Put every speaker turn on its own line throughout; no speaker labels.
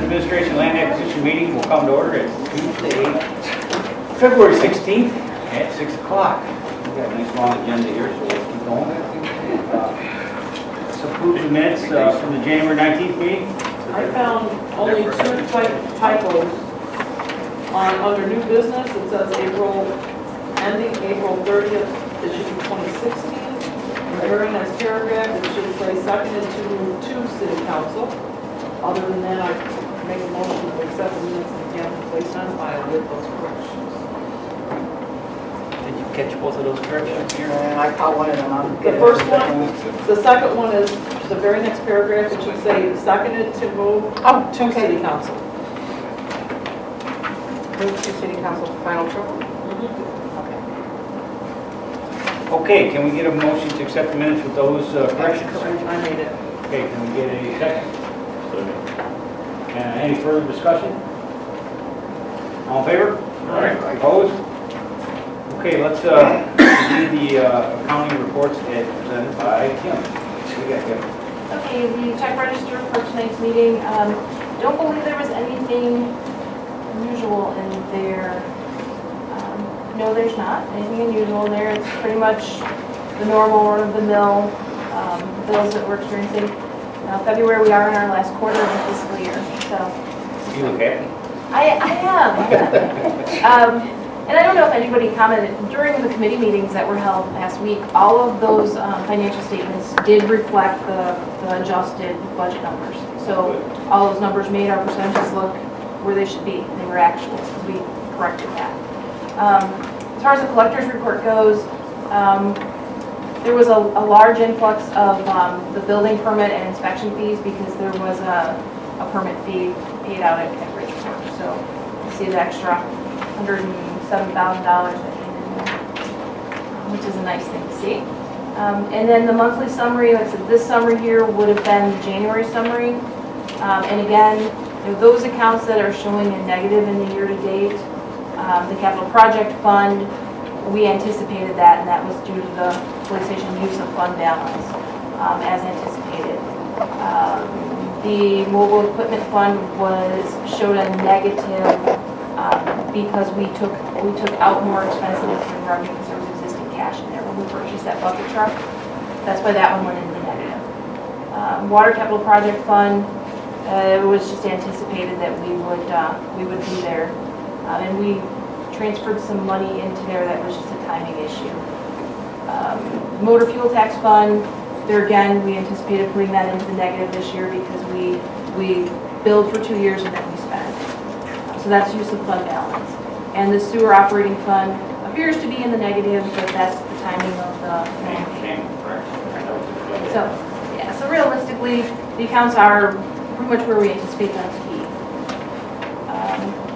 Administration Land Acquisition meeting will come to order at Tuesday, February 16th at 6 o'clock. We've got a nice long agenda here, so let's keep going. Let's approve the minutes from the January 19th meeting.
I found only 2 typos under new business. It says ending April 30th, it should be 2016. In the very next paragraph, it should say seconded to city council. Other than that, I make a motion to accept the minutes and have them placed on file with those corrections.
Did you catch both of those corrections here?
I caught one of them.
The first one, the second one is the very next paragraph. It should say seconded to move to city council.
Move to city council for final approval.
Okay, can we get a motion to accept the minutes with those corrections?
I made it.
Okay, can we get a second? Any further discussion? All in favor? Opposed? Okay, let's do the accounting reports presented by Kim. We got Kim.
Okay, the check register for tonight's meeting. Don't believe there was anything unusual in there. No, there's not anything unusual in there. It's pretty much the normal run-of-the-mill bills that we're experiencing. February, we are in our last quarter of the fiscal year, so.
You look happy.
I am. And I don't know if anybody commented, during the committee meetings that were held last week, all of those financial statements did reflect the adjusted budget numbers. So all those numbers made our percentages look where they should be. They were actual, because we corrected that. As far as the collector's report goes, there was a large influx of the building permit and inspection fees because there was a permit fee paid out at Bridgeport. So you see the extra $107,000 that came in there, which is a nice thing to see. And then the monthly summary, like I said, this summary here would have been the January summary. And again, those accounts that are showing a negative in the year-to-date, the capital project fund, we anticipated that, and that was due to the police station use of fund balance, as anticipated. The mobile equipment fund showed a negative because we took out more expensive than revenue because there was existing cash in there when we purchased that bucket truck. That's why that one went into negative. Water capital project fund, it was just anticipated that we would be there, and we transferred some money into there. That was just a timing issue. Motor fuel tax fund, there again, we anticipated putting that into the negative this year because we billed for 2 years and then we spent. So that's use of fund balance. And the sewer operating fund appears to be in the negative, but that's the timing of the So, yeah, so realistically, the accounts are pretty much where we anticipate them to be.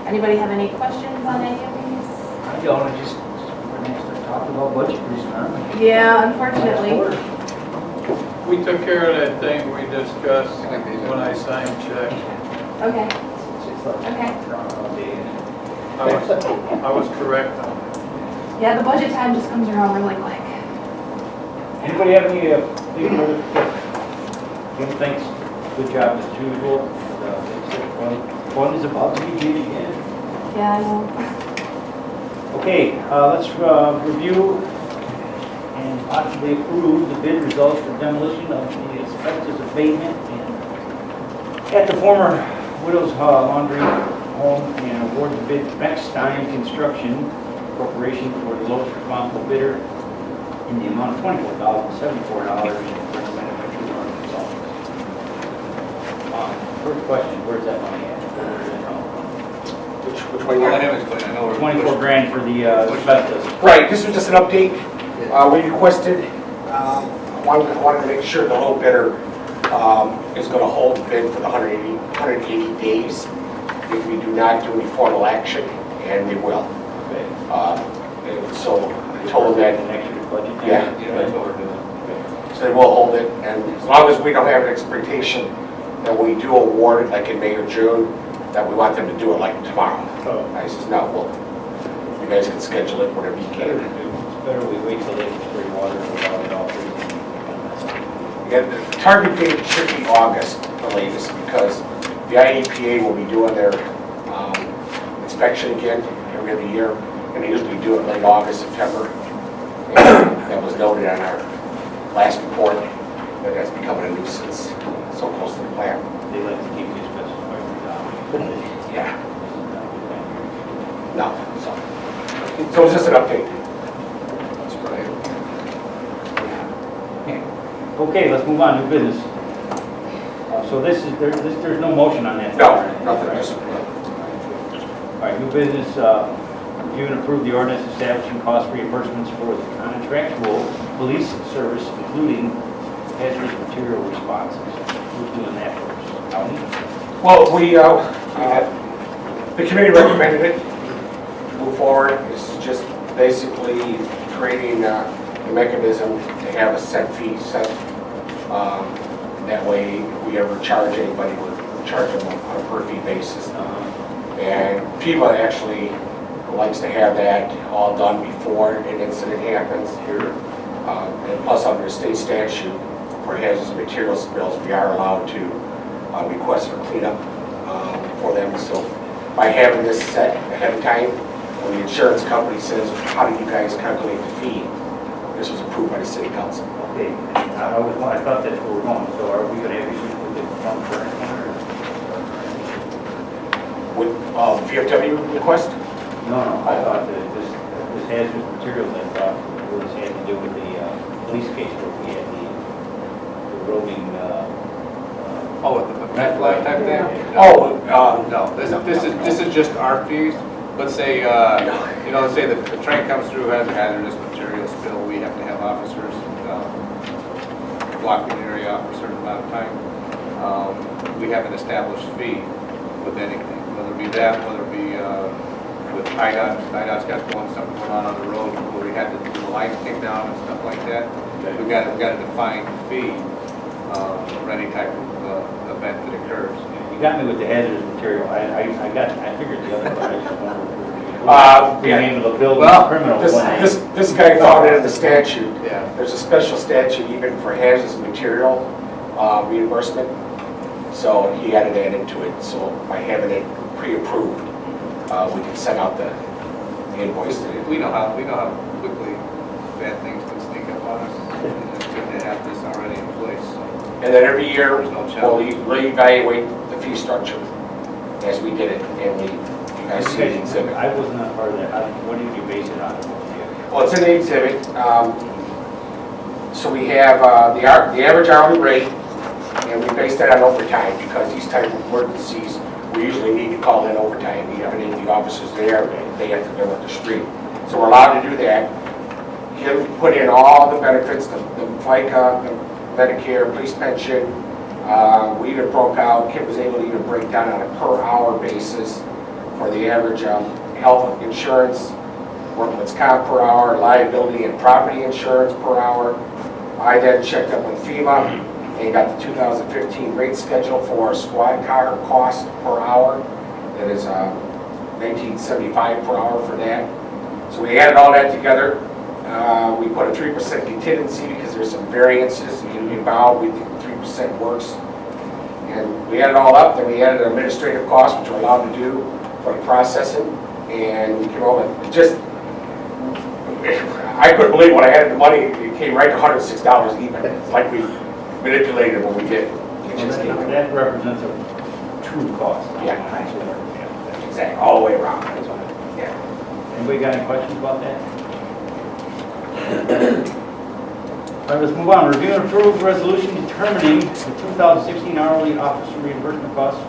Anybody have any questions on any of these?
I don't, just, we're next to talk about budget reason, aren't we?
Yeah, unfortunately.
We took care of that thing we discussed when I signed checks.
Okay.
Okay.
I was correct on that.
Yeah, the budget time just comes around really quick.
Anybody have any further? Kim, thanks. Good job as usual. Fun is about to begin again.
Yeah, I know.
Okay, let's review and possibly approve the bid results for demolition of the asbestos abatement at the former Widow's Laundry Home and award the bid to Beckstein Construction Corporation for the lowest responsible bidder in the amount of $24,074 and recommended by 2 consultants. First question, where's that money at?
Which way?
Well, I have explained, I know.
24 grand for the asbestos.
Right, this was just an update. We requested, wanted to make sure the low bidder is going to hold the bid for the 180 days if we do not do any formal action, and they will.
Okay.
So I told them that,
Next year's budget?
Yeah.
That's what we're doing.
Okay.
so they will hold it, and as long as we don't have an expectation that when we do award it, like in May or June, that we want them to do it like tomorrow.
Oh.
I says, no, well, you guys can schedule it whenever you
It's
can.
better we wait till they can spray water without it all freezing.
Yeah, the target date should be August, the latest, because The IEPA will be doing their inspection again every other year, and they usually do it late August, September. And that was noted on our last report, that that's becoming a nuisance so close to the plant.
They like to keep these specified.
Yeah. No, so it's just an update. That's right.
Okay, let's move on, new business. So this is, there's no motion on that?
No, nothing, just,
All right, new business, review and approve the ordinance establishing cost reimbursements for the contractual police service, including hazardous material responses. Who's doing that first? Tony?
well, the committee recommended it, move forward. It's just basically creating a mechanism to have a set fee set. That way, if we ever charge anybody, we're charging them on a per fee basis. And FEMA actually likes to have that all done before an incident happens here. And plus, under state statute for hazardous material spills, we are allowed to request for cleanup for them. So by having this set ahead of time, when the insurance company says, how do you guys calculate the fee? This was approved by the city council.
Okay, I thought that's where we're going, so are we going to have issues with the fund for anything, or?
With VFW request?
No, I thought that this hazardous materials, I thought was had to do with the police case where we had the roving,
Oh, with the red flag type thing?
Oh,
No, this is just our fees. Let's say, let's say the train comes through, has a hazardous material spill, we have to have officers block the area for a certain amount of time. We have an established fee with anything, whether it be that, whether it be with IDOT. IDOT's got something going on the road where we had to do the lights take down and stuff like that. We've got a defined fee for any type of event that occurs.
you got me with the hazardous material, I figured the other part, I just wondered. Being able to build
Well,
criminals.
this guy found it in the statute.
Yeah.
There's a special statute even for hazardous material reimbursement. So he added that into it. So by having it pre-approved, we can send out the invoice.
We know how quickly bad things can sneak up on us. It's good to have this already in place. So.
And then every year,
There's no
we'll
challenge.
reevaluate the fee structure as we did it, and you guys see the exhibit.
I was not part of that. What did you base it on?
Well, it's in the exhibit. So we have the average hourly rate, and we base that on overtime because these type of emergencies, we usually need to call in overtime. We have any of the officers there, they have to go up the street. So we're allowed to do that. He'll put in all the benefits, the FICA, the Medicare, police pension. We even broke out, Kip was able to even break down on a per hour basis for the average health insurance, workman's comp per hour, liability and property insurance per hour. I then checked up with FEMA and got the 2015 rate schedule for a squad car cost per hour. That is $19.75 per hour for that. So we added all that together. We put a 3% contingency because there's some variances. Involved, we think 3% works. And we added it all up, then we added administrative costs, which we're allowed to do for the processing. And we came over, I couldn't believe when I added the money, it came right to $106 even. It's like we manipulated what we did. It just came in.
That represents a true cost.
Yeah. Exactly, all the way around. Yeah.
Anybody got any questions about that? All right, let's move on. Review and approve resolution determining the 2016 hourly officer reimbursement costs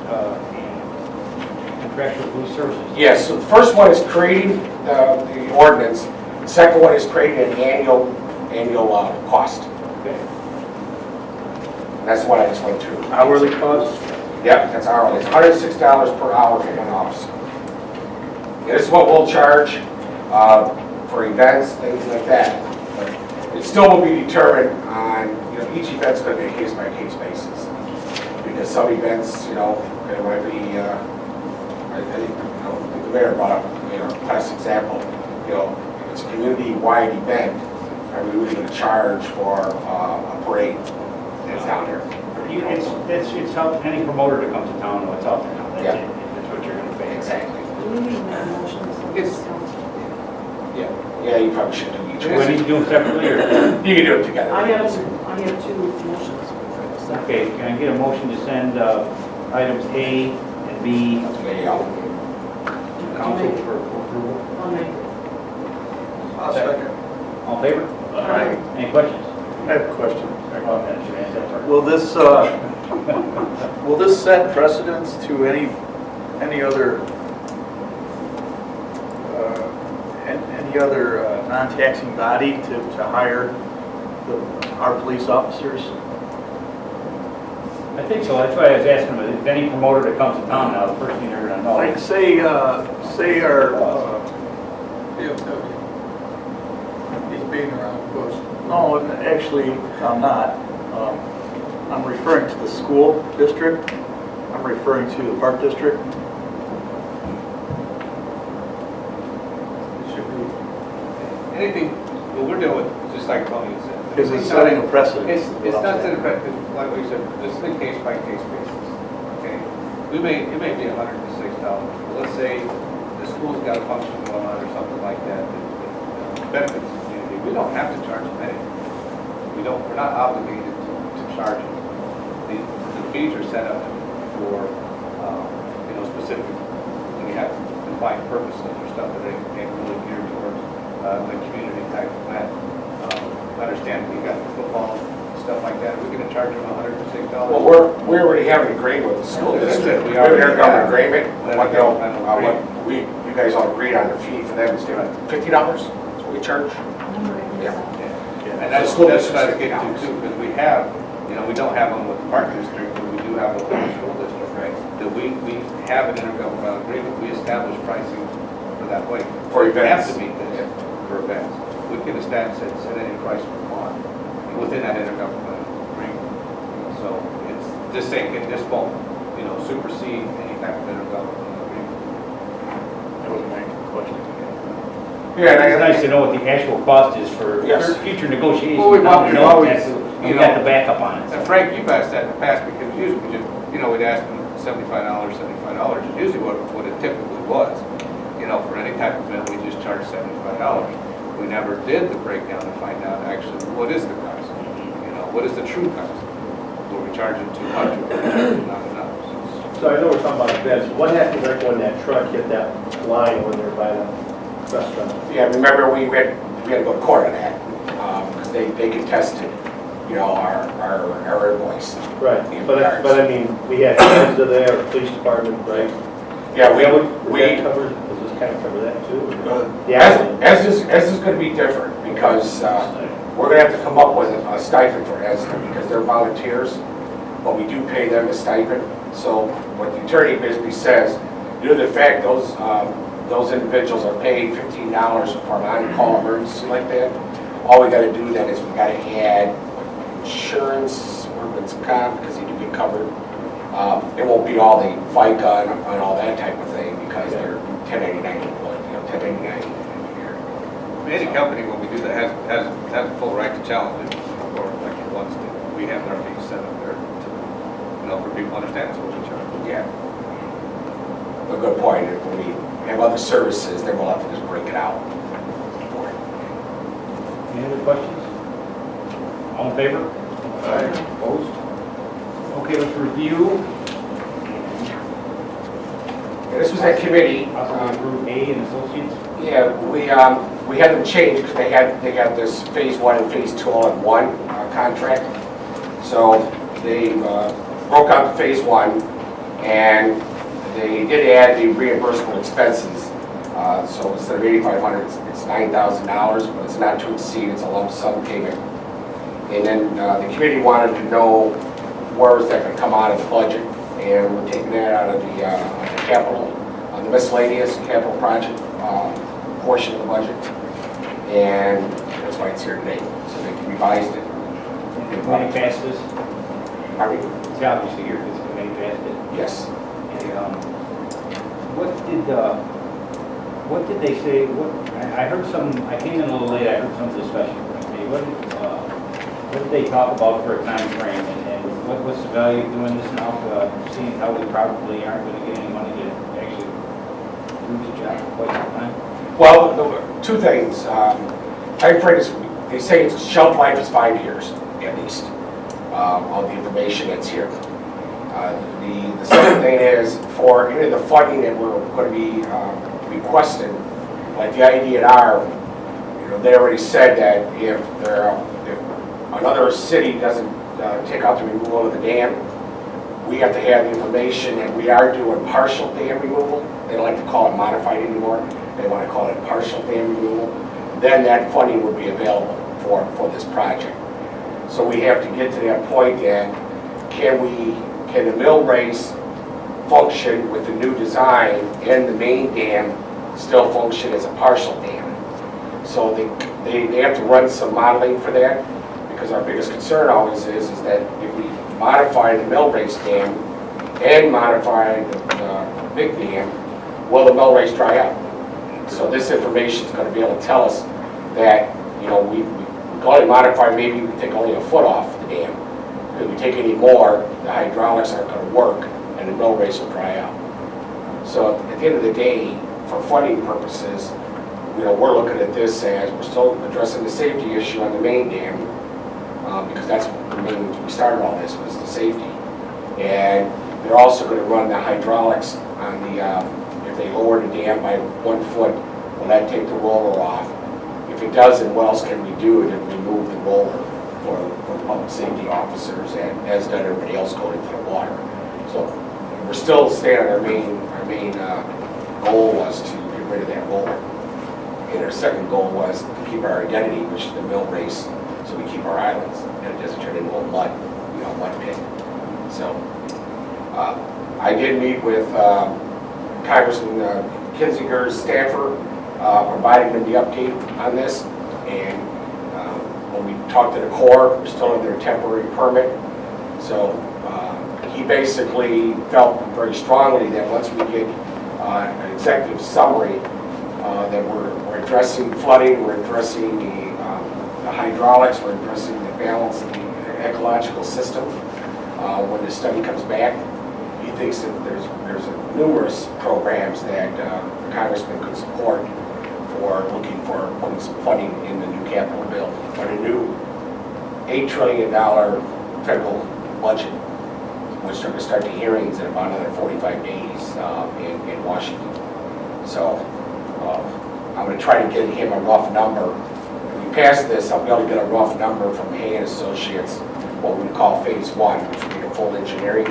and contractual police services.
Yes, so the first one is creating the ordinance. The second one is creating an annual cost.
Okay.
And that's what I just went through.
Hourly cost?
Yep, that's hourly. It's $106 per hour for one officer. And this is what we'll charge for events, things like that. But it still will be determined on, each event's going to be a case-by-case basis. Because some events, there might be, I think, the mayor brought up, a class example, if it's a community-wide event, are we really going to charge for a parade that's down there for
It's how any promoter that comes to town, what's out there now, that's
Yeah.
it, that's what you're gonna pay.
Exactly.
Do we need to make a motion to send this to council?
Yeah, you probably should do each
Do I
one.
need to do them separately, or?
You can do it together.
I have two motions for this.
Okay, can I get a motion to send items A and B
There you go.
to council for approval?
I'll make it.
I'll second.
All in favor?
Aye.
Any questions?
I have a question.
Oh, okay, should I ask that first?
Will this set precedence to any other non-taxing body to hire our police officers?
I think so, that's why I was asking, if any promoter that comes to town now, the first thing they're gonna know.
Like say our,
VFW. He's beating around the bush.
no, actually, I'm not. I'm referring to the school district. I'm referring to the park district.
It should be.
Anything, what we're doing, just like Tony said.
Because it's setting a precedent.
It's not setting a precedent, like we said, this is a case-by-case basis, okay? It may be $106, but let's say the school's got a function going on or something like that, that benefits the community, we don't have to charge them anything. We're not obligated to charge them. The fees are set up for, specific, when you have defined purposes or stuff that they really geared towards the community type of that. Understand, we got football, stuff like that, we're gonna charge them $106.
Well, we already have an agreement with the school district.
We
We have an
already
intergovernmental
have.
agreement.
Intergovernmental
You guys all agreed on the fee for them is $50? That's what we charge? Yeah.
And that's
The school
what I was
district's
getting to too, because we have, we don't have one with the park district, but we do have one with the school district.
Right.
That we have an intergovernmental agreement, we establish pricing for that way.
For
We have
events.
to meet this for events. We can establish, set any price we want within that intergovernmental agreement. So it's just saying, this won't, supersede any type of intergovernmental agreement.
That was my question.
Yeah,
It's nice to know what the actual cost is for
Yes.
future negotiations.
Well, we
Now know
always,
that
you
We got
know-
the backup on it.
And Frank, you've asked that in the past, because usually we just, we'd ask them $75 is usually what it typically was. For any type of event, we just charge $75. We never did the breakdown to find out actually what is the cost. What is the true cost? Were we charging 200, were we charging not enough?
So I know we're talking about events, what happens like when that truck hit that line over there by the restaurant?
Yeah, remember we had to go to court on that, because they contested, our invoice.
Right, but I mean, we had hands to there, the police department, right?
Yeah,
Does that
we,
cover, does this kind of cover that too?
as this is gonna be different, because, we're gonna have to come up with a stipend for HAZMAT, because they're volunteers, but we do pay them a stipend. So what the attorney basically says, due to the fact those individuals are paid $15 for an on-call emergency like that, all we gotta do then is we gotta add insurance, workman's comp, because they do get covered. It won't be all the FICA and all that type of thing, because they're 1099 employees, 1099 a year.
Any company, when we do that, has a full right to challenge it, or like it wants to. We have our fees set up there to, for people to understand that's what we charge.
Yeah. A good point. If we have other services, then we'll have to just break it out.
Any other questions? All in favor? Opposed? Okay, let's review.
This was at committee.
Possibly approve A and Associates.
Yeah, we had them change because they had this phase 1 and phase 2 all in one contract. So they broke out the phase 1, and they did add the reimbursable expenses. So instead of $8,500, it's $9,000, but it's not to exceed. It's a lump sum payment. And then the committee wanted to know where is that going to come out of the budget, and we're taking that out of the capital, the miscellaneous capital project portion of the budget, and that's why it's here today, so they can revise it.
And the committee passed this.
Pardon me?
It's obviously here because the committee passed it.
Yes.
And what did they say? I heard some. I came in a little late. I heard some discussion from the committee. What did they talk about for a time frame, and What's the value of doing this now, seeing how we probably aren't going to get any money to actually do the job for quite some time?
Well, two things. Time frame is, they say its shelf life is 5 years at least, on the information that's here. The second thing is for any of the funding that we're going to be requesting, like the IDNR, they already said that if another city doesn't take out the removal of the dam, we have to have the information that we are doing partial dam removal. They don't like to call it modified anymore. They want to call it partial dam removal. Then that funding would be available for this project. So we have to get to that point that can the mill race function with the new design and the main dam still function as a partial dam? So they have to run some modeling for that, because our biggest concern always is that if we modify the mill race dam and modify the big dam, will the mill race dry up? So this information is going to be able to tell us that, we can only modify, maybe we take only a foot off the dam. If we take any more, the hydraulics aren't going to work and the mill race will dry out. So at the end of the day, for funding purposes, we're looking at this as we're still addressing the safety issue on the main dam, because that's the main reason we started all this, was the safety. And they're also going to run the hydraulics on the, if they lower the dam by 1 foot, will that take the roller off? If it does, then what else can we do to remove the roller for the public safety officers, and as done everybody else going into the water? So we're still staying on our main goal was to get rid of that roller. And our second goal was to keep our identity, which is the mill race, so we keep our islands and it doesn't turn into a mud pit. So I did meet with Congressman Kinzinger's staffer, providing them the update on this. And when we talked to the Corps, we're still in their temporary permit. So he basically felt very strongly that once we get an executive summary, that we're addressing flooding, we're addressing the hydraulics, we're addressing the balance of the ecological system. When the study comes back, he thinks that there's numerous programs that the Congressman could support for looking for putting some funding in the new capital bill, for the new $8 trillion federal budget, which are going to start the hearings in about another 45 days in Washington. So I'm going to try to get him a rough number. If we pass this, I'll be able to get a rough number from Hay and Associates, what we call phase 1, which would be the full engineering,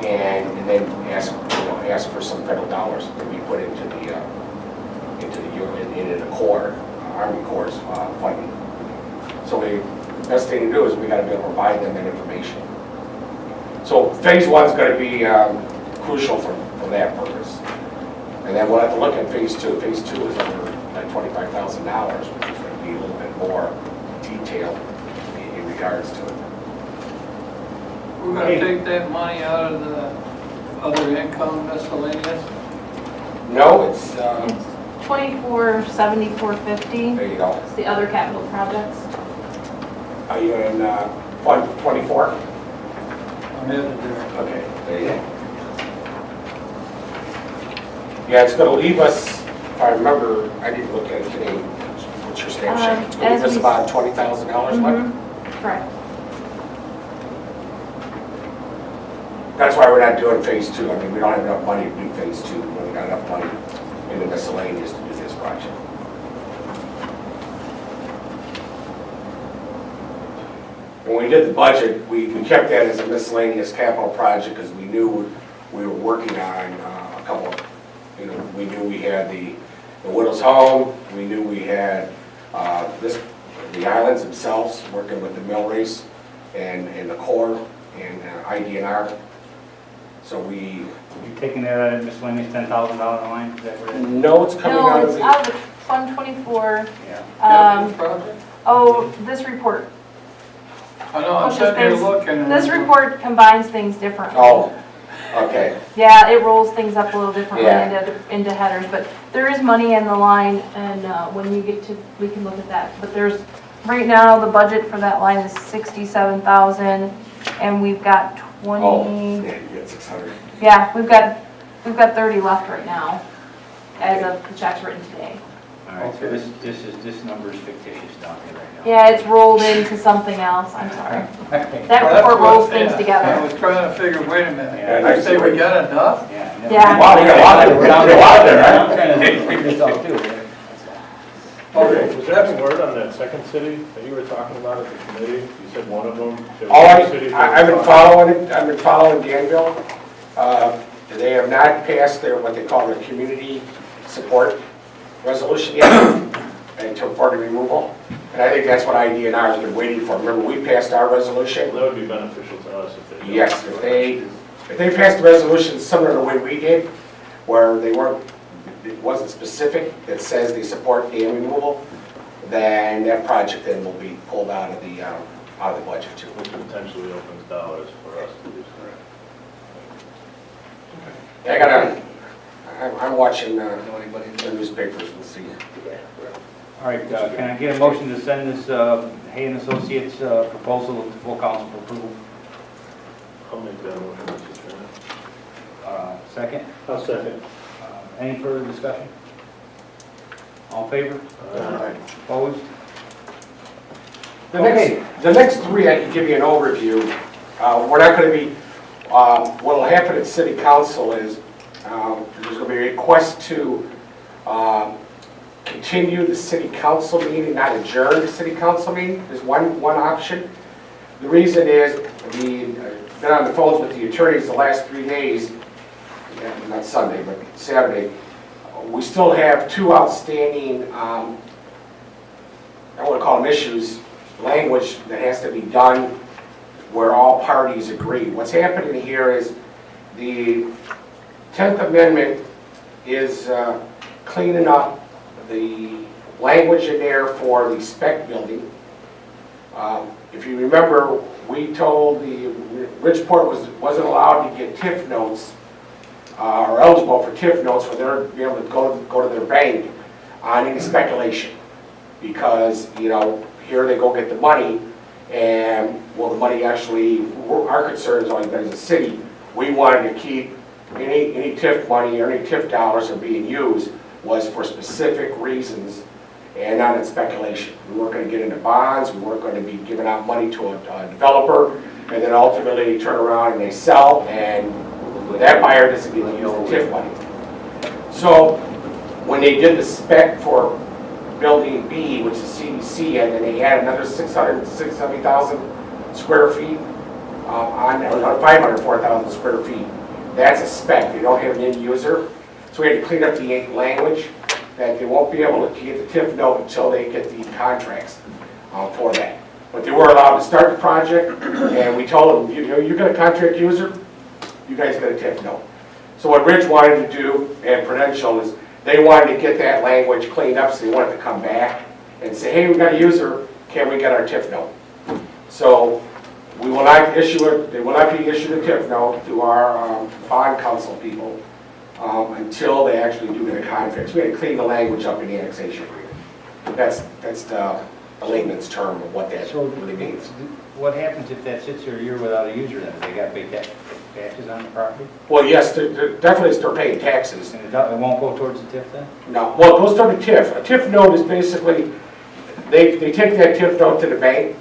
and then ask for some federal dollars to be put into the Corps, Army Corps' funding. So the best thing to do is we got to be able to provide them that information. So phase 1 is going to be crucial for that purpose. And then we'll have to look at phase 2. Phase 2 is under like $25,000, which is going to be a little bit more detailed in regards to it.
We're going to take that money out of the other income miscellaneous?
No, it's
247450.
there you go.
It's the other capital projects.
Are you in Fund 24?
I'm headed there.
Okay, there you go. Yeah, it's going to leave us, if I remember, I didn't look at it today. What's your stamp sheet? It's going to leave us about $20,000 left.
Correct.
That's why we're not doing phase 2. I mean, we don't have enough money to do phase 2. We don't got enough money in the miscellaneous to do this project. When we did the budget, we kept that as a miscellaneous capital project because we knew we were working on a couple of, we knew we had the Widow's Home, we knew we had the islands themselves, working with the mill race and the Corps and IDNR. So
You taking that out of miscellaneous $10,000 line? Is that what it is?
No, it's coming
No,
out of
it's
the...
out of the Fund 24.
Capital project?
Oh, this report.
I know, I'm
Pushes
sitting here
things-
looking. and-
This report combines things differently.
Oh, okay.
Yeah, it rolls things up a little differently
Yeah.
into headers, but there is money in the line, and when you get to, we can look at that. But there's, right now, the budget for that line is $67,000, and we've got
Oh,
20,
yeah, you got 600.
yeah, we've got 30 left right now, as of the checks written today.
All right, so this number is fictitious down here right now.
Yeah, it's rolled into something else, I'm sorry.
Okay.
That
Well, that's
report rolls
what-
things
I
together.
was trying to figure, wait a
Yeah,
minute, you say we got enough?
Yeah.
Wow, we got a lot of,
We're down
a lot there,
I'm trying to figure this out too.
Okay, was there any word on that second city that you were talking about at the committee? You said one of them. there was
All
two cities that
I've
were
been
talking-
following it, I've been following Danville. They have not passed their, what they call their community support resolution yet, until for the removal. And I think that's what IDNR has been waiting for. Remember, we passed our resolution.
That would be beneficial to us if they.
Yes, if they passed the resolution similar to the way we did, where they weren't, it wasn't specific, that says they support dam removal, then that project then will be pulled out of the budget too.
Which potentially opens dollars for us to do.
I'm watching the newspapers and see.
All right, can I get a motion to send this Hay and Associates proposal to full council for approval?
I'll make that motion, Mr. Chairman.
Second?
I'll second.
Any further discussion? All in favor? Opposed?
The next three, I can give you an overview. We're not going to be, what'll happen at city council is, there's going to be a request to continue the city council meeting, not adjourn the city council meeting, is one option. The reason is, been on the phones with the attorneys the last 3 days, not Sunday, but Saturday. We still have two outstanding, I want to call them issues, language that has to be done where all parties agree. What's happening here is the 10th Amendment is cleaning up the language in there for the spec building. If you remember, we told Bridgeport wasn't allowed to get TIF notes, or eligible for TIF notes for their, be able to go to their bank on any speculation. Because, you know, here they go get the money, and will the money actually, our concern is always been as a city, we wanted to keep any TIF money or any TIF dollars are being used was for specific reasons and not in speculation. We weren't going to get into bonds, we weren't going to be giving out money to a developer, and then ultimately they turn around and they sell, and that buyer doesn't get to use the TIF money. So when they did the spec for Building B, which is CDC, and then they had another 670,000 square feet on 504,000 square feet. That's a spec. They don't have an end user. So we had to clean up the language that they won't be able to get the TIF note until they get the contracts for that. But they were allowed to start the project, and we told them, you got a contract user, you guys got a TIF note. So what Rich wanted to do, and Prudential, is they wanted to get that language cleaned up, so they wanted to come back and say, hey, we got a user, can we get our TIF note? So we will not issue it, they will not be issued a TIF note to our bond council people until they actually do get a contract. So we had to clean the language up in the annexation agreement. That's the layman's term of what that really means.
What happens if that sits here a year without a user then? They got to pay taxes on the property?
Well, yes, they're definitely still paying taxes.
And it won't go towards the TIF then?
No, well, it goes toward the TIF. A TIF note is basically, they take that TIF note to the bank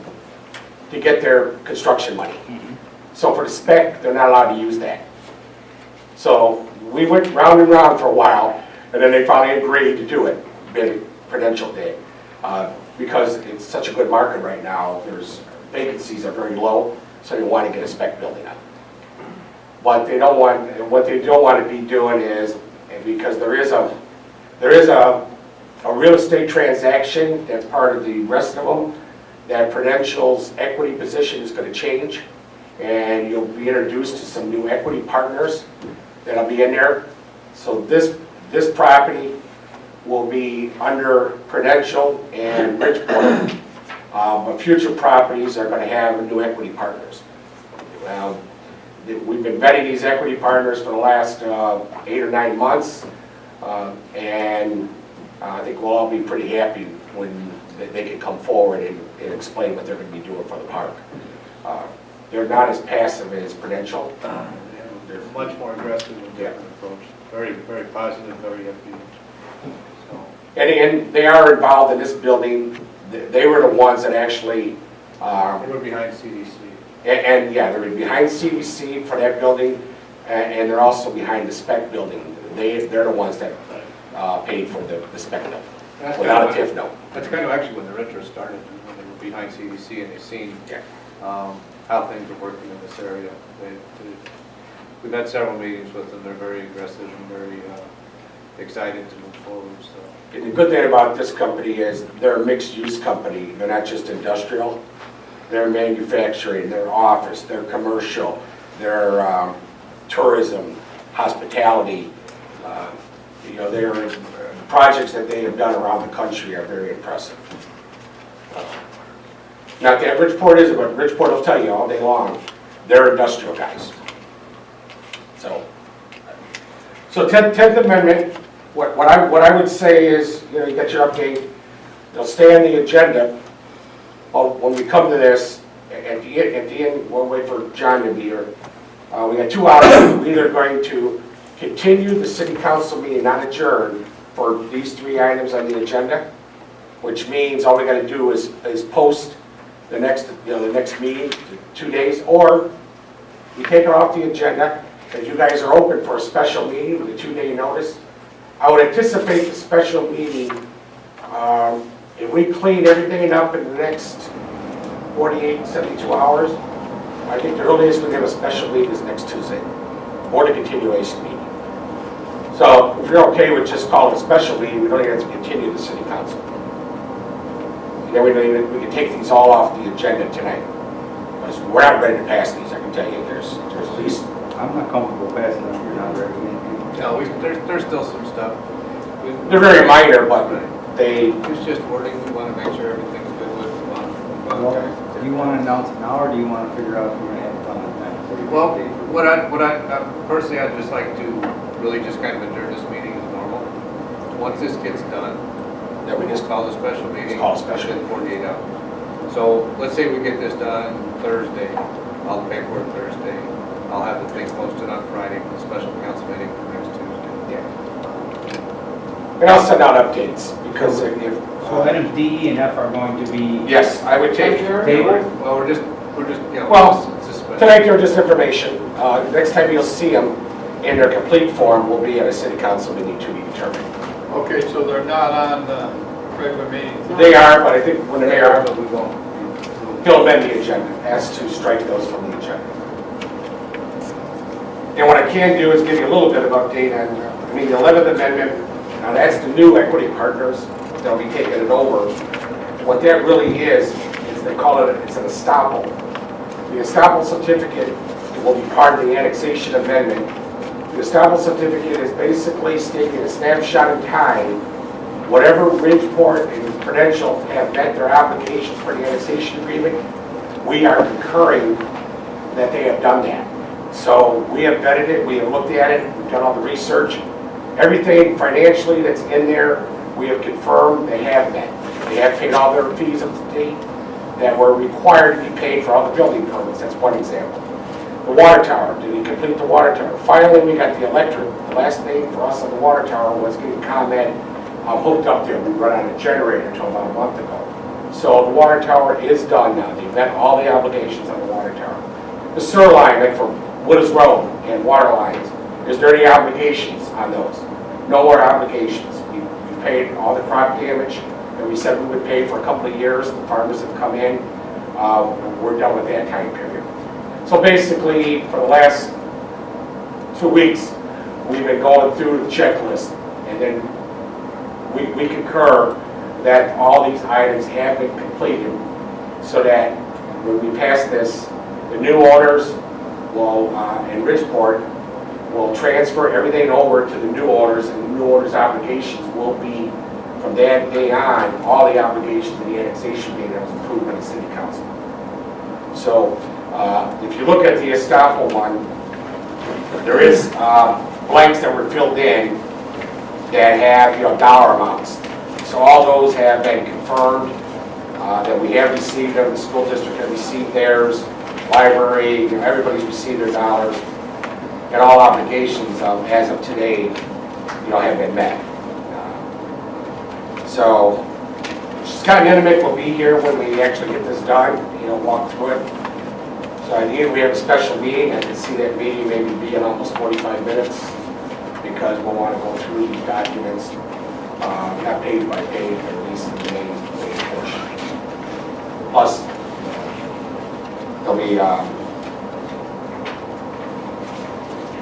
to get their construction money. So for the spec, they're not allowed to use that. So we went round and round for a while, and then they finally agreed to do it, Prudential did. Because it's such a good market right now, vacancies are very low, so they want to get a spec building up. But they don't want, what they don't want to be doing is, because there is a real estate transaction that's part of the rest of them, that Prudential's equity position is going to change, and you'll be introduced to some new equity partners that'll be in there. So this property will be under Prudential and Bridgeport, but future properties are going to have new equity partners. We've been vetting these equity partners for the last 8 or 9 months, and I think we'll all be pretty happy when they can come forward and explain what they're going to be doing for the park. they're not as passive as Prudential.
They're much more aggressive and different approach. Very, very positive, very upbeat. So,
And they are involved in this building. They were the ones that actually,
they were behind CDC.
and yeah, they're behind CDC for that building, and they're also behind the spec building. They're the ones that paid for the spec building,
That's
without a
kind of-
TIF note.
That's kind of actually when the retro started, when they were behind CDC and they seen
Yeah.
how things are working in this area. We've had several meetings with them. They're very aggressive and very excited to move forward, so.
And the good thing about this company is they're a mixed-use company. They're not just industrial. They're manufacturing, they're office, they're commercial, they're tourism, hospitality. Their projects that they have done around the country are very impressive. Not that Bridgeport isn't, but Bridgeport will tell you all day long, they're industrial guys. So 10th Amendment, what I would say is, you got your update, they'll stay on the agenda. Well, when we come to this, at the end, we'll wait for John to be here. We got 2 hours. We're either going to continue the city council meeting, not adjourn, for these 3 items on the agenda, which means all we got to do is post the next meeting, 2 days, or we take it off the agenda. If you guys are open for a special meeting with a 2-day notice, I would anticipate the special meeting, if we clean everything up in the next 48, 72 hours, I think the earliest we have a special meeting is next Tuesday, or the continuation meeting. So if you're okay with just calling a special meeting, we don't even have to continue the city council. And then we can take these all off the agenda tonight. Because we're not ready to pass these, I can tell you. There's at least...
I'm not comfortable passing them, you're not ready.
No, there's still some stuff.
They're very minor, but they...
It's just wording. We want to make sure everything's good with the bond.
Well, do you want to announce it now, or do you want to figure out if you're going to have fun on time? before you
Well,
get the date?
what I personally, I'd just like to really just kind of adjourn this meeting as normal. Once this gets done,
That we just
call the special meeting.
call a special.
Within 48 hours. So let's say we get this done Thursday, I'll pay for it Thursday. I'll have the thing posted on Friday for the special council meeting for next Tuesday.
Yeah. And I'll send out updates, because if...
So items D, E, and F are going to be
Yes, I would take...
tabled?
Well, we're just,
Well,
suspended.
tonight they're just information. Next time you'll see them in their complete form will be at a city council meeting to be determined.
Okay, so they're not on the regular meeting?
They are, but I think when they are,
But we won't.
he'll amend the agenda, ask to strike those from the agenda. And what I can do is give you a little bit of update on, the 11th Amendment. Now that's the new equity partners that'll be taking it over. What that really is they call it, it's an estoppel. The estoppel certificate will be part of the annexation amendment. The estoppel certificate is basically stating a snapshot in time, whatever Bridgeport and Prudential have met their obligations for the annexation agreement, we are concurring that they have done that. So we have vetted it, we have looked at it, we've done all the research. Everything financially that's in there, we have confirmed they have met. They have paid all their fees up to date that were required to be paid for all the building permits. That's one example. The water tower, did we complete the water tower? Finally, we got the electric. The last thing for us on the water tower was getting ComEd hooked up there. We run on a generator until about a month ago. So the water tower is done now. They've met all the obligations on the water tower. The sewer line, like for Woods Road and water lines, is there any obligations on those? No more obligations. We paid all the crop damage that we said we would pay for a couple of years. The farmers have come in. We're done with that time period. So basically, for the last 2 weeks, we've been going through the checklist, and then we concur that all these items have been completed, so that when we pass this, the new owners will, in Bridgeport, will transfer everything over to the new owners, and the new owners' obligations will be, from that day on, all the obligations in the annexation date that was approved by the city council. So, if you look at the estoppel one, there is blanks that were filled in that have, dollar amounts. So all those have been confirmed, that we have received them, the school district have received theirs. library, everybody's received their dollars, and all obligations as of today, have been met. So, Scott Nenemick will be here when we actually get this done, walk through it. So ideally, we have a special meeting. I can see that meeting maybe being almost 45 minutes because we'll want to go through these documents, not page by page, but at least the main portion. Plus, there'll be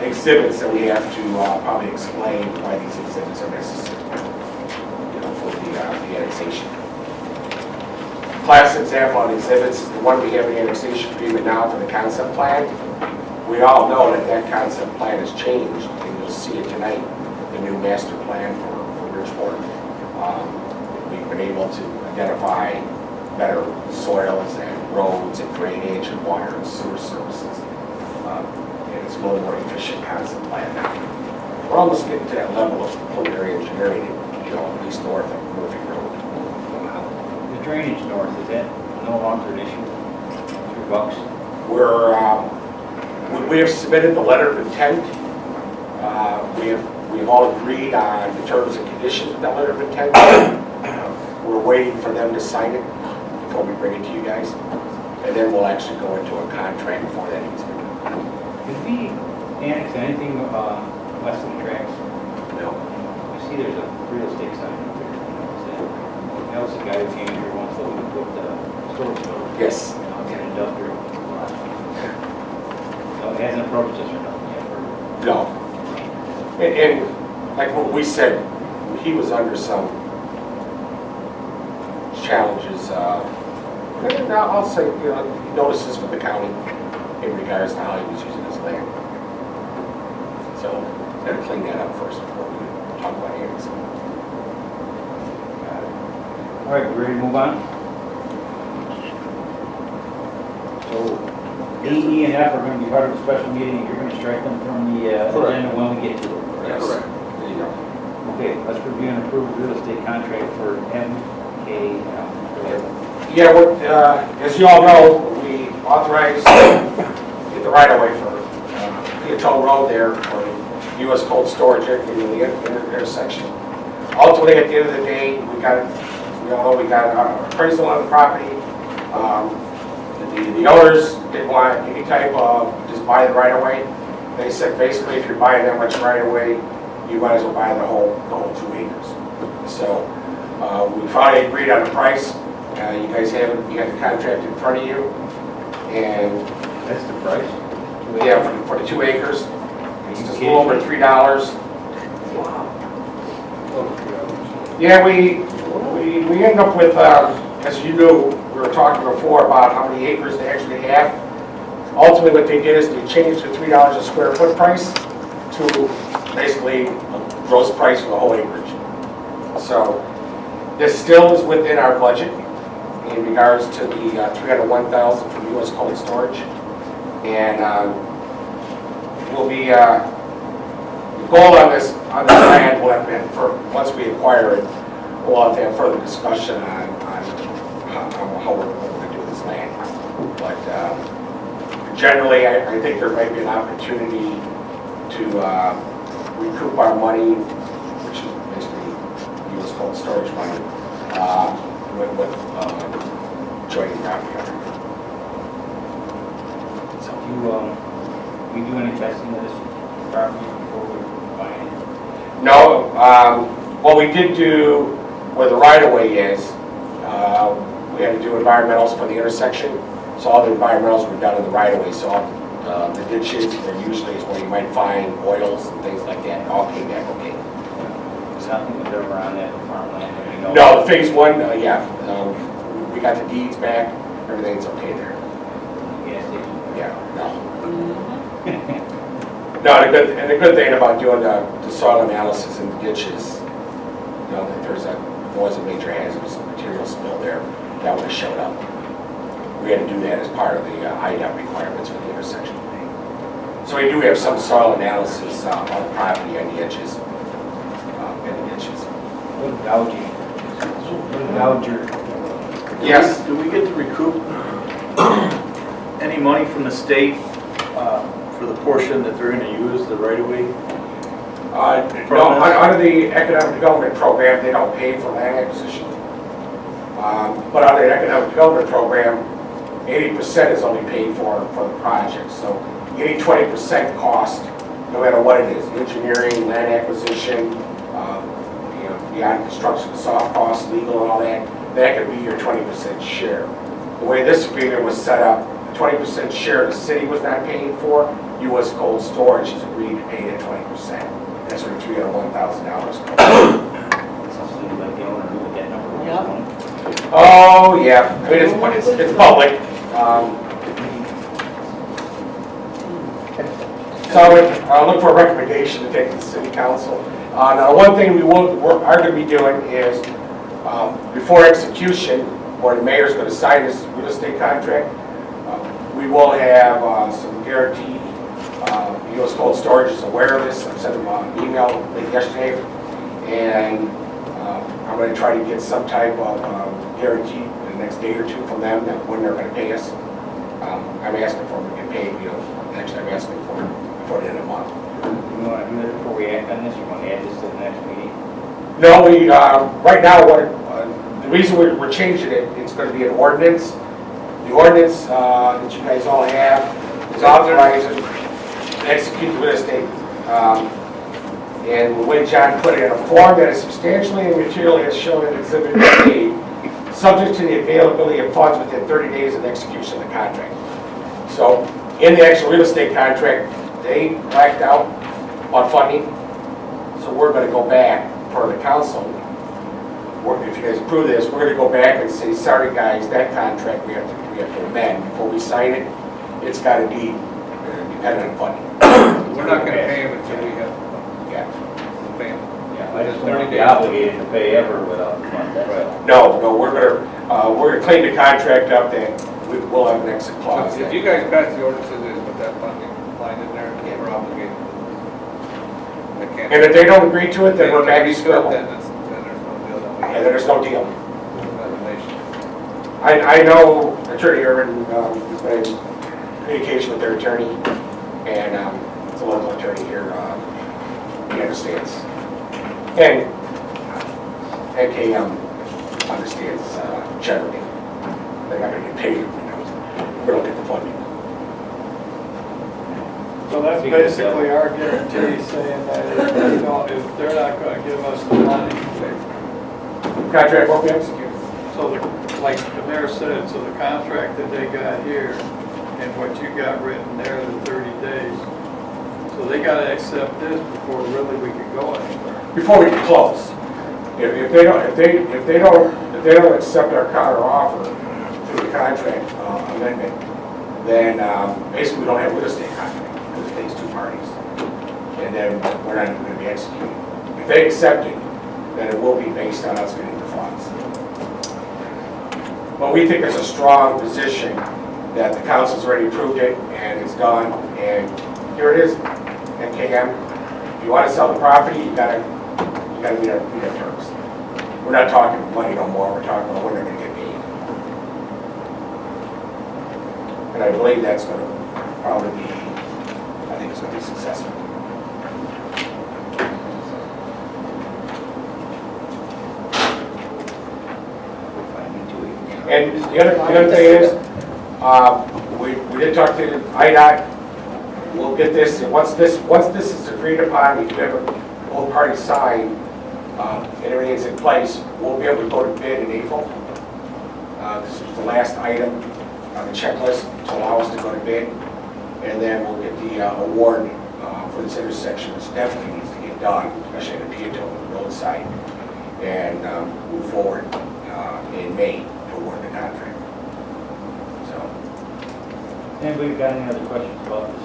exhibits that we have to probably explain why these exhibits are necessary, for the annexation. Class example on exhibits is the one we have in the annexation agreement now for the concept plan. We all know that that concept plan has changed, and you'll see it tonight, the new master plan for Bridgeport. We've been able to identify better soils and roads and drainage and water and sewer services. And it's a little more efficient concept plan now. We're almost getting to that level of preliminary engineering, at least north of Murphy Road.
The drainage north, is that no longer an issue? $2?
We have submitted the letter of intent. We've all agreed on the terms and conditions of that letter of intent. We're waiting for them to sign it before we bring it to you guys. And then we'll actually go into a contract for that easement.
Did we annex anything west of the tracks?
No.
I see there's a real estate sign up there. That was the guy who came here once looking to put the storage building.
Yes.
It's an industrial lot. So it hasn't approached us or nothing yet?
No. And like what we said, he was under some challenges. And I'll say, notices from the county in regards to how he was using his land. So, gotta clean that up first before we talk about annexing.
All right, we ready to move on? So, D, E, and F are going to be part of the special meeting, and you're going to strike them from the agenda when we get to it.
Yes. Correct. There you go.
Okay, let's review and approve real estate contract for MKM.
Yeah, as you all know, we authorized get the right-of-way for Peatone Road there for U.S. cold storage in the intersection. Ultimately, at the end of the day, we got appraisal on the property. The owners didn't want any type of just buy the right-of-way. They said basically, if you're buying that much right-of-way, you might as well buy the whole 2 acres. So we finally agreed on the price. You guys have the contract in front of you, and
That's the price?
yeah, for the 2 acres, it's just a little over $3. Yeah, we end up with, as you knew, we were talking before about how many acres they actually have. Ultimately, what they did is they changed the $3 a square foot price to basically a gross price for the whole acreage. So this still is within our budget in regards to the $301,000 from U.S. cold storage, and we'll be the goal on this land will have been for once we acquire it, we'll have to have further discussion on how we're going to do this land. But generally, I think there might be an opportunity to recoup our money, which is basically U.S. cold storage money, with joining property owner. So we do any testing of this property before we buy it? No. What we did do where the right-of-way is, we had to do environmentals for the intersection. So all the environmentals were done in the right-of-way. So all the ditches were usually is where you might find oils and things like that. All came back okay.
There's nothing was ever on that farmland?
No, the phase 1, yeah. We got the deeds back. Everything's okay there.
Gas station?
Yeah, no. No, the good thing about doing the soil analysis in the ditches, that there was a major hazardous material spill there, that would have showed up. We had to do that as part of the IDOT requirements for the intersection. So we do have some soil analysis on the property and the edges, and the ditches.
What gouging? What gouger?
Yes.
Do we get to recoup any money from the state for the portion that they're gonna use, the right-of-way?
No, under the economic development program, they don't pay for land acquisition. But under the economic development program, 80% is only paid for the project. So any 20% cost, no matter what it is, engineering, land acquisition, beyond construction, soft costs, legal and all that, that could be your 20% share. The way this agreement was set up, the 20% share the city was not paying for, U.S. Cold Storage has agreed to pay that 20%. That's where $301,000 comes.
Something like the owner knew what that number was.
Yeah.
Oh, yeah, I mean, it's public. So I would look for a recommendation to take to the city council. Now, one thing are going to be doing is, before execution, where the mayor's going to sign this real estate contract, we will have some guaranteed, U.S. Cold Storage is aware of this. I sent them an email late yesterday, and I'm going to try to get some type of guarantee in the next day or two from them that when they're going to pay us. I'm asking for them to get paid, next time I'm asking for it before the end of the month.
You want to do that before we act on this? You want to add this to the next meeting?
No, right now, the reason we're changing it, it's going to be an ordinance. The ordinance that you guys all have is authorizing to execute the real estate. And the way John put it, in a form that is substantially and materially as shown in Exhibit A, subject to the availability of funds within 30 days of the execution of the contract. So, in the actual real estate contract, they blacked out on funding. So we're going to go back for the council. If you guys approve this, we're going to go back and say, sorry guys, that contract we have to amend before we sign it. It's got to be dependent on funding.
We're not going to pay them until we have,
Yeah.
we'll pay them.
Yeah, I just don't want to be obligated to pay ever without the funds.
No, we're going to clean the contract up, that we'll have an exit clause.
If you guys pass the ordinance as is with that funding line in there, we're obligated.
And if they don't agree to it, then we're back to square one.
Then there's no deal.
And then there's no deal.
Elimination.
I know Attorney Irvin has been in communication with their attorney, and it's a local attorney here. He understands. And KM understands generally. They're not going to get paid if we don't get the funding.
So that's basically our guarantee saying that if they're not going to give us the money,
Contract won't be executed.
so like the mayor said, so the contract that they got here and what you got written there, the 30 days, so they got to accept this before really we can go anywhere.
Before we can close. If they don't accept our counter offer through the contract amendment, then basically we don't have a real estate contract because it takes two parties, and then we're not even going to be executing. If they accept it, then it will be based on us getting the funds. But we think it's a strong position that the council's already approved it and it's done, and here it is. NKM, if you want to sell the property, you gotta meet our terms. We're not talking money no more, we're talking about when they're going to get paid. And I believe that's going to probably be, I think it's going to be successful. And the other thing is, we did talk to IDOT. We'll get this, and once this is agreed upon, we do have both parties sign, and everything's in place, we'll be able to go to bid in April. This was the last item on the checklist to allow us to go to bid, and then we'll get the award for this intersection, which definitely needs to get done, especially in the Pieto roadside, and move forward in May to award the contract. So,
Anybody got any other questions about this?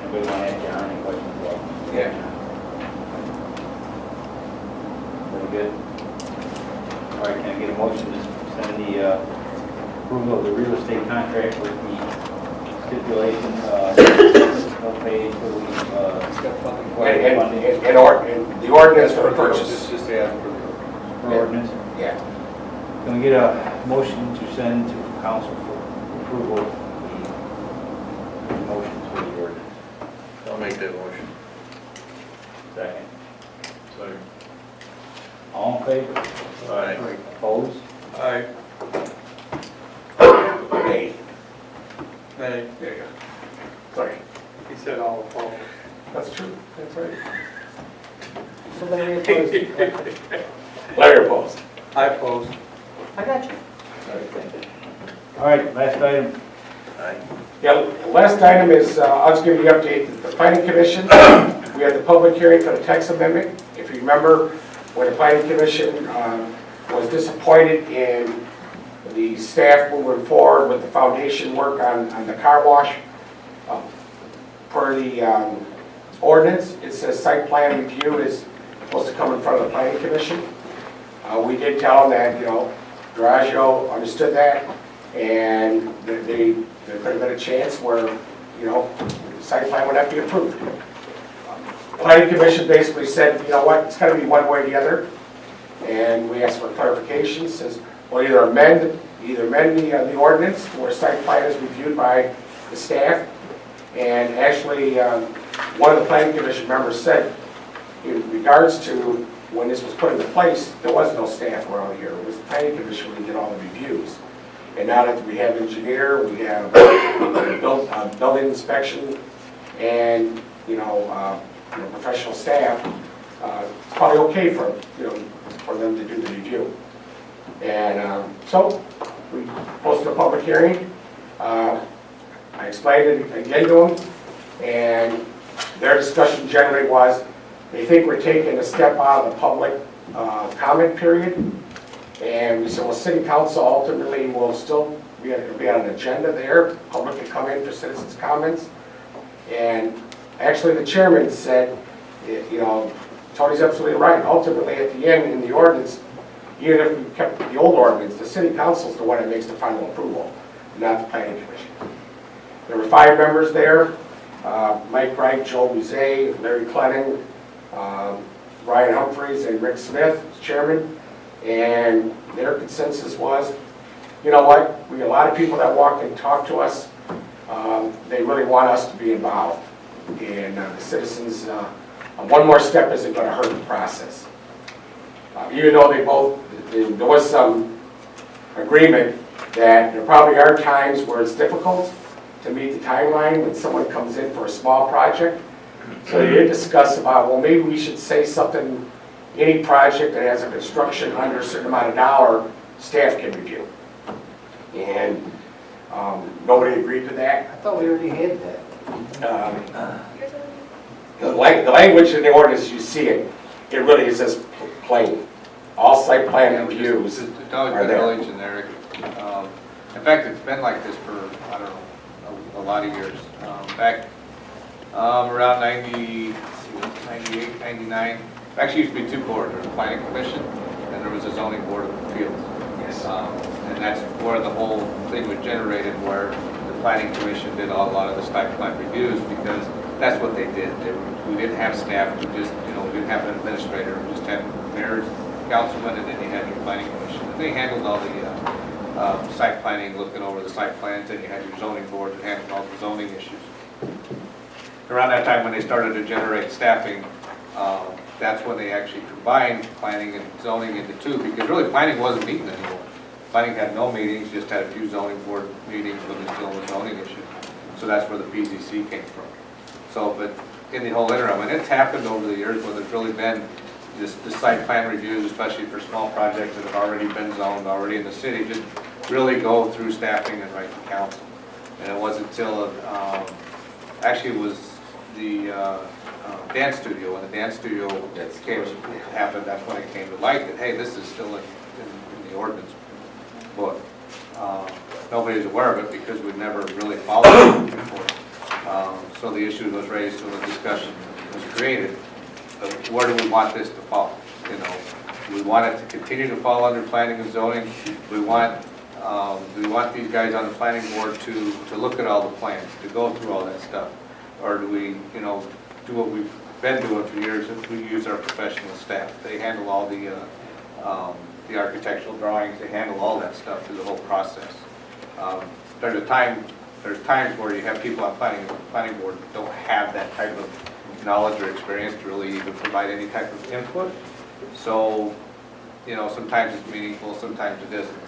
Anybody want to ask John any questions about this?
yeah.
Very good. All right, can I get a motion to send the approval of the real estate contract with the stipulation, no pay until we acquire funding
And the ordinance for the purchase.
Just say as per the
for ordinance?
Yeah.
Can we get a motion to send to council for approval the
make that motion.
Second. All in favor?
Aye.
Opposed?
Aye.
Nay.
Nay.
There you go. Sorry.
He said all opposed.
That's true. That's right.
So Larry opposed.
Larry opposed.
I oppose.
I got you.
All right, last item.
Yeah, last item is, I'll just give you the update. The planning commission, we had the public hearing for the text amendment. If you remember, when the planning commission was disappointed in the staff moving forward with the foundation work on the car wash, per the ordinance, it says site plan review is supposed to come in front of the planning commission. We did tell them that, Garagio understood that, and there could have been a chance where, the site plan would not be approved. Planning commission basically said, you know what, it's got to be one way or the other, and we asked for clarification. Says, well, either amend the ordinance where site plan is reviewed by the staff, and actually, one of the planning commission members said, in regards to when this was put into place, there was no staff around here. It was the planning commission who did all the reviews. And now that we have engineer, we have building inspection, and professional staff, it's probably okay for them to do the review. And so we posted a public hearing. I explained it again to them, and their discussion generally was they think we're taking a step out of the public comment period. And we said, well, city council ultimately will still be on an agenda there. Public can come in for citizens' comments. And actually the chairman said, Tony's absolutely right. Ultimately at the end in the ordinance, even if we kept the old ordinance, the city council is the one that makes the final approval, not the planning commission. There were 5 members there, Mike Wright, Joe Buzet, Larry Clenning, Ryan Humphreys, and Rick Smith, as chairman. And their consensus was, you know what, we have a lot of people that walk and talk to us. They really want us to be involved. And the citizens, one more step isn't going to hurt the process. Even though there was some agreement that there probably are times where it's difficult to meet the timeline when someone comes in for a small project. So they did discuss about, well, maybe we should say something, any project that has a construction under a certain amount of dollar, staff can review. And nobody agreed to that.
I thought we already had that.
The language in the ordinance, you see it, it really is just plain. All site plan reviews
It's always
are
been
there.
really generic. In fact, it's been like this for, I don't know, a lot of years. Back around 90, 98, 99, actually used to be 2 boards. There was a planning commission and there was a zoning board of appeals.
Yes.
And that's where the whole thing was generated, where the planning commission did a lot of the site plan reviews, because that's what they did. We didn't have staff, we didn't have an administrator, we just had mayors, councilmen, and then you had your planning commission. And they handled all the site planning, looking over the site plans, and you had your zoning board that handled all the zoning issues. Around that time when they started to generate staffing, that's when they actually combined planning and zoning into 2, because really planning wasn't meeting anymore. Planning had no meetings, just had a few zoning board meetings when they dealing with zoning issues. So that's where the PZC came from. So, but in the whole interim, and it's happened over the years where there's really been the site plan reviews, especially for small projects that have already been zoned, already in the city, just really go through staffing and right to council. And it wasn't until, actually it was the dance studio, when the dance studio happened, that's when it came to light that, hey, this is still in the ordinance book. Nobody was aware of it because we'd never really followed it before. So the issue was raised, so the discussion was created. Where do we want this to fall? Do we want it to continue to fall under planning and zoning? Do we want these guys on the planning board to look at all the plans, to go through all that stuff? Or do we, do what we've been doing for years, and we use our professional staff? They handle all the architectural drawings, they handle all that stuff through the whole process. There's there's times where you have people on planning board that don't have that type of knowledge or experience to really even provide any type of input. So, you know, sometimes it's meaningful, sometimes it isn't.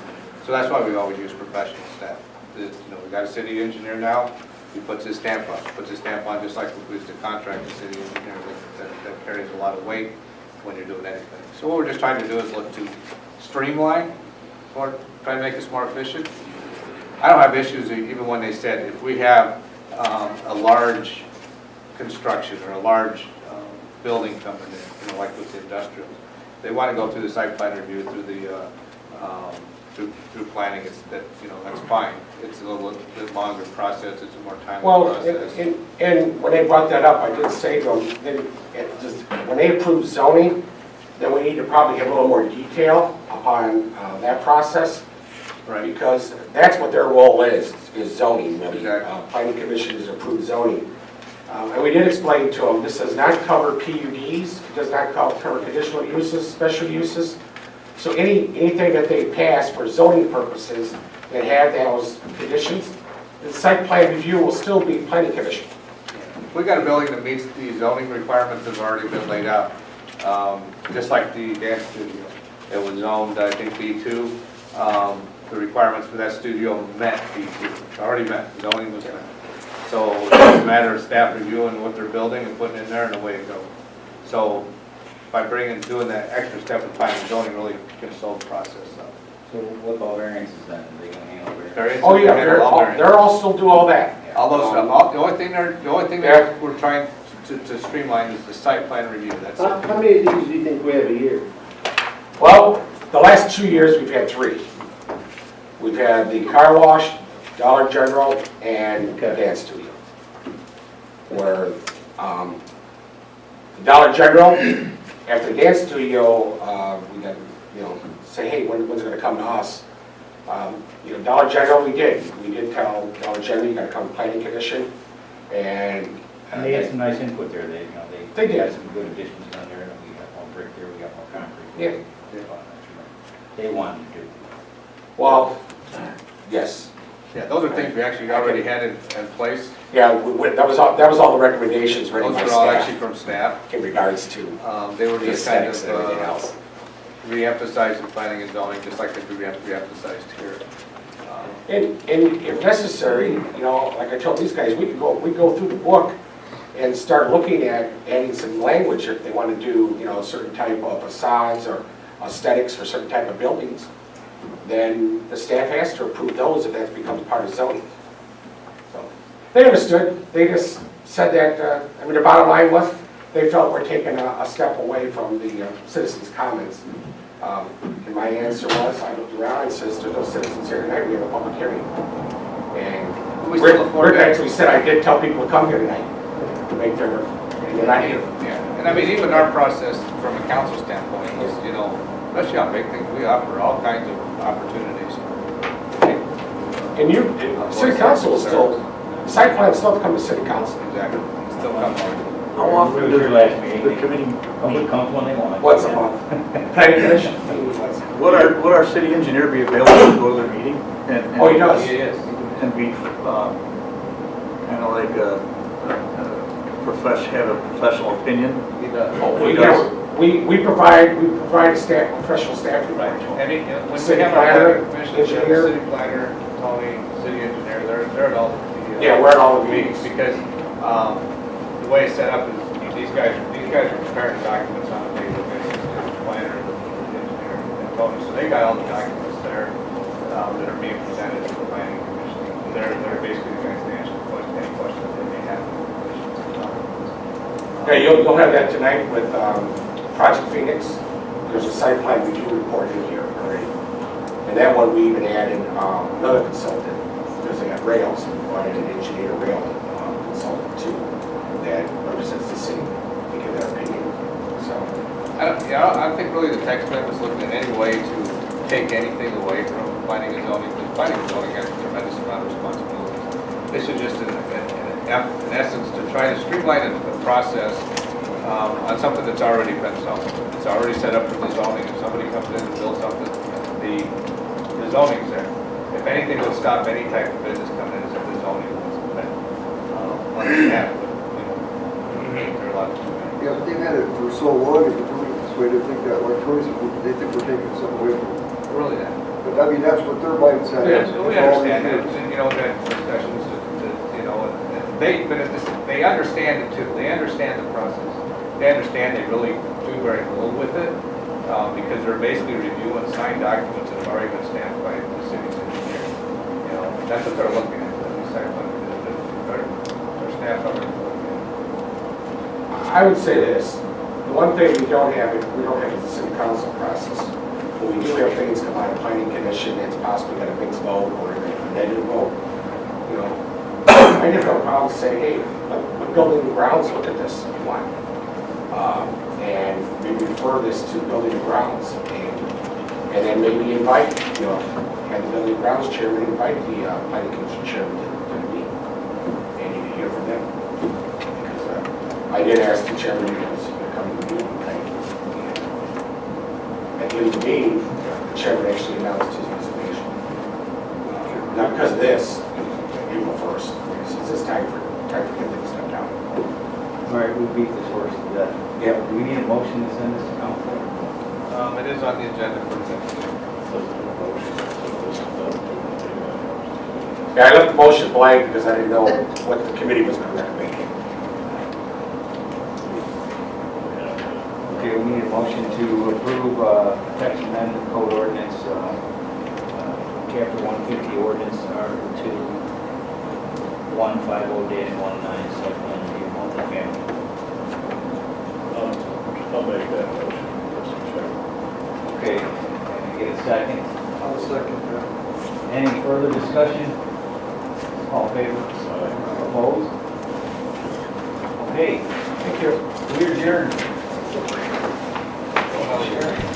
So that's why we always use professional staff. You know, we got a city engineer now, he puts his stamp on, just like if we used to contract a city engineer, that carries a lot of weight when you're doing anything. So what we're just trying to do is look to streamline, or try to make this more efficient. I don't have issues even when they said, if we have a large construction or a large building coming in, you know, like with the industrial, they want to go through the site plan review, through the through planning, it's that, you know, that's fine. It's a little bit longer process, it's a more timely process.
And when they brought that up, I did say to them, when they approve zoning, then we need to probably have a little more detail on that process.
Right.
Because that's what their role is zoning.
Exactly.
Planning commission is approved zoning. And we did explain to them, this does not cover PUDs, it does not cover conditional uses, special uses. So anything that they pass for zoning purposes that have those conditions, the site plan review will still be planning commission.
If we got a building that meets the zoning requirements that have already been laid out, just like the dance studio, it was zoned, I think, B2. The requirements for that studio met B2, it's already met, zoning was met. So it's a matter of staff reviewing what they're building and putting in there and away it goes. So by doing that extra step of planning and zoning really can solve the process.
So what about variances then? Are they gonna handle variances?
Variances,
Oh yeah,
handle all variances.
they're all still do all that.
All those stuff. The only thing that we're trying to streamline is the site plan review. That's it.
How many of these do you think we have a year?
Well, the last 2 years we've had 3. We've had the car wash, Dollar General, and dance studio. Where the Dollar General, after the dance studio, we got, you know, say, hey, when's it going to come to us? You know, Dollar General, we did tell Dollar General, you got to come to planning commission, and
they had some nice input there, they, you know,
They did.
had some good additions on there, and we got more brick there, we got more concrete.
Yeah.
They wanted to do.
well, yes.
Yeah, those are things we actually already had in place.
Yeah, that was all the recommendations ready
Those
by
were all
staff
actually from staff.
in regards to
They were
the
just kind
aesthetics and everything
of
else.
re-emphasizing planning and zoning, just like we re-emphasized here.
And if necessary, you know, like I told these guys, we go through the book and start looking at adding some language if they want to do, you know, a certain type of facades or aesthetics for certain type of buildings. Then the staff has to approve those if that becomes part of zoning. So they understood. They just said that, I mean, the bottom line was they felt we're taking a step away from the citizens' comments. And my answer was, I looked around and says, there's no citizens here tonight, we have a public hearing. And Rick actually said, I did tell people to come here tonight to make their, and they're not here.
Yeah, and I mean, even our process from a council standpoint is, you know, especially on big things, we offer all kinds of opportunities.
And city council is still, site plan still to come to city council.
Exactly, still comes.
How often
It was your last meeting.
the committee
Public comes when they want.
Once a month. Planning commission.
Would our city engineer be available to go to their meeting? And
Oh, he does.
He is.
And be kind of like have a professional opinion?
He does.
We provide staff, professional staff.
Right. And when we
City
have our
planner,
planning commission, we have
engineer.
the city planner, Tony, city engineer, they're at all the
Yeah, we're at all the
meetings
meetings.
because the way it's set up is these guys are preparing documents on a daily basis. The planner, the engineer, and Tony, so they got all the documents there that are being presented to the planning commission. And they're basically the guys to answer any questions that they may have.
Yeah, you'll have that tonight with Project Phoenix. There's a site plan review report in here already. And that one we even added another consultant, because they got rails, we brought in an engineer rail consultant too, that represents the city to give their opinion. So,
I don't think really the text amendment was looking in any way to take anything away from planning and zoning, because planning and zoning has a tremendous amount of responsibility. This is just in essence to try to streamline the process on something that's already been zoned. It's already set up for the zoning. If somebody comes in and builds something, the zoning's there. If anything will stop any type of business coming in is if the zoning want to have it, but, you know, they're allowed to do that.
Yeah, but they've had it for so long, if we're doing it this way, they think that, like Tony said, they think we're taking something away from them.
Really that.
But I mean, that's what their mindset is.
Yes, we understand that, and, you know, that discussions, you know, and they, but they understand it too, they understand the process. They understand they really do very little with it, because they're basically reviewing signed documents that have already been stamped by the city's engineer. You know, that's what they're looking at, these site plans, their staff are looking at.
I would say this, the one thing we don't have is the city council process. But we do have things come out of planning commission, it's possibly got a mixed vote or a negative vote. You know, I didn't have a problem saying, hey, let building and grounds look at this if you want. And maybe refer this to building and grounds and then maybe invite, you know, have the building and grounds chairman invite the planning commission chairman to meet. And you can hear from them. Because I did ask the chairman to come to the meeting. At the end of the meeting, the chairman actually announced his resignation. Not because of this, April 1st. It's just time for getting things done down.
All right, we beat this horse to death.
Yeah.
Do we need a motion to send this to council?
It is on the agenda for executive.
Yeah, I left the motion blank because I didn't know what the committee was going to recommend.
Okay, we need a motion to approve text amendment code ordinance, chapter 150 ordinance, Article 2, 150-19, site-plan review, multifamily.
I'll make that motion, Mr. Chairman.
Okay, can I get a second?
I'll second that.
Any further discussion? All in favor? Opposed? Okay,
Thank you.
we adjourn.
Well,